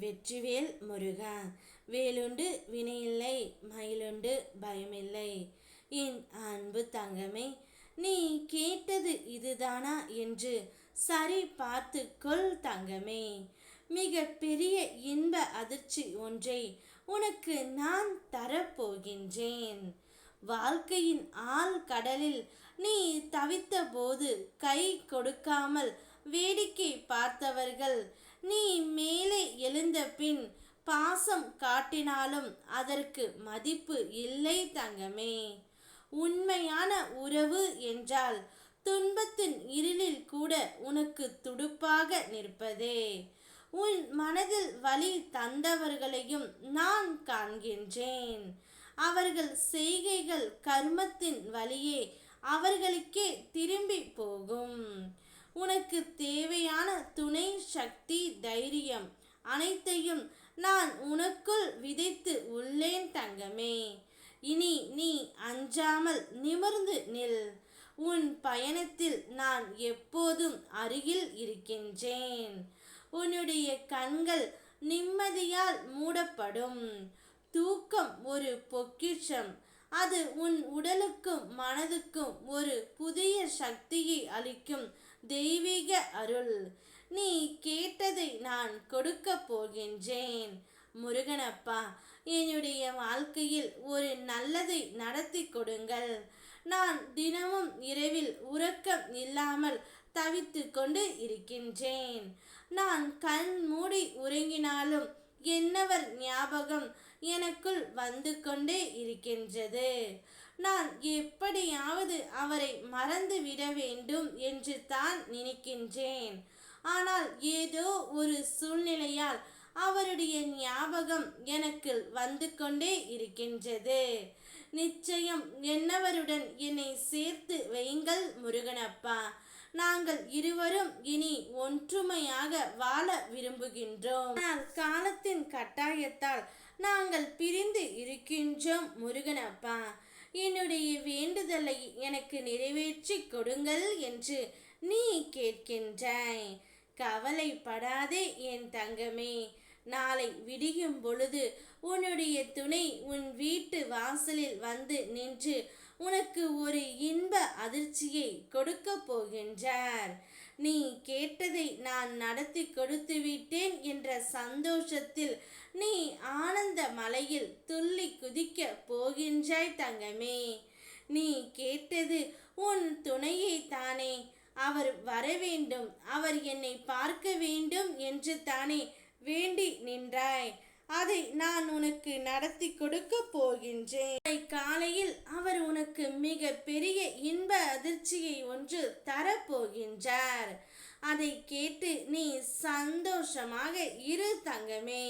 வெற்றிவேல் முருகா. வேலுண்டு வினையில்லை, மயிலுண்டு பயமில்லை. என் அன்பு தங்கமே, நீ கேட்டது இதுதானா என்று சரி பார்த்துக்கொள் தங்கமே. மிக பெரிய இன்ப அதிர்ச்சி ஒன்றை உனக்கு நான் தரப்போகின்றேன். வாழ்க்கையின் ஆழ் கடலில் நீ தவித்த போது கை கொடுக்காமல் வேடிக்கை பார்த்தவர்கள் நீ மேலே எழுந்த பின் பாசம் காட்டினாலும் அதற்கு மதிப்பு இல்லை தங்கமே. உண்மையான உறவு என்றால் துன்பத்தின் இருளில் கூட உனக்கு துடுப்பாக நிற்பதே. உன் மனதில் வலி தந்தவர்களையும் நான் காண்கின்றேன். அவர்கள் செய்கைகள் கர்மத்தின் வழியே அவர்களுக்கே திரும்பி போகும். உனக்கு தேவையான துணை, சக்தி, தைரியம் அனைத்தையும் நான் உனக்குள் விதைத்து உள்ளேன் தங்கமே. இனி நீ அஞ்சாமல் நிமிர்ந்து நில். உன் பயணத்தில் நான் எப்போதும் அருகில் இருக்கின்றேன். உன்னுடைய கண்கள் நிம்மதியால் மூடப்படும். தூக்கம் ஒரு பொக்கிஷம். அது உன் உடலுக்கும் மனதுக்கும் ஒரு புதிய சக்தியை அளிக்கும் தெய்வீக அருள். நீ கேட்டதை நான் கொடுக்க போகின்றேன். முருகனப்பா, என்னுடைய வாழ்க்கையில் ஒரு நல்லதை நடத்தி கொடுங்கள். நான் தினமும் இரவில் உறக்கம் இல்லாமல் தவித்து கொண்டு இருக்கின்றேன். நான் கண் மூடி உறங்கினாலும் என்னவர் ஞாபகம் எனக்குள் வந்து கொண்டே இருக்கின்றது. நான் எப்படியாவது அவரை மறந்து விட வேண்டும் என்று தான் நினைக்கின்றேன். ஆனால் ஏதோ ஒரு சூழ்நிலையால் அவருடைய ஞாபகம் எனக்கு வந்து கொண்டே இருக்கின்றது. நிச்சயம் என்னவருடன் என்னை சேர்த்து வையுங்கள் முருகனப்பா. நாங்கள் இருவரும் இனி ஒற்றுமையாக வாழ விரும்புகின்றோம். ஆனால் காலத்தின் கட்டாயத்தால் நாங்கள் பிரிந்து இருக்கின்றோம் முருகனப்பா. என்னுடைய வேண்டுதலை எனக்கு நிறைவேற்றி கொடுங்கள் என்று நீ கேட்கின்றாய். கவலைப்படாதே என் தங்கமே. நாளை விடியும் பொழுது உன்னுடைய துணை உன் வீட்டு வாசலில் வந்து நின்று உனக்கு ஒரு இன்ப அதிர்ச்சியை கொடுக்க போகின்றார். நீ கேட்டதை நான் நடத்தி கொடுத்து விட்டேன் என்ற சந்தோஷத்தில் நீ ஆனந்த மலையில் துள்ளி குதிக்க போகின்றாய் தங்கமே. நீ கேட்டது உன் துணையை தானே. அவர் வர வேண்டும், அவர் என்னை பார்க்க வேண்டும் என்று தானே வேண்டி நின்றாய். அதை நான் உனக்கு நடத்தி கொடுக்க போகின்றேன். காலையில் அவர் உனக்கு மிக பெரிய இன்ப அதிர்ச்சியை ஒன்று தரப்போகின்றார். அதை கேட்டு நீ சந்தோஷமாக இரு தங்கமே.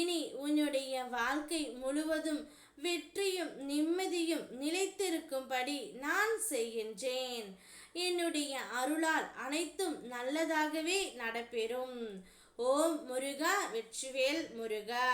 இனி உன்னுடைய வாழ்க்கை முழுவதும் வெற்றியும் நிம்மதியும் நிலைத்திருக்கும்படி நான் செய்கின்றேன். என்னுடைய அருளால் அனைத்தும் நல்லதாகவே நடப்பெறும். ஓம் முருகா. வெற்றிவேல் முருகா.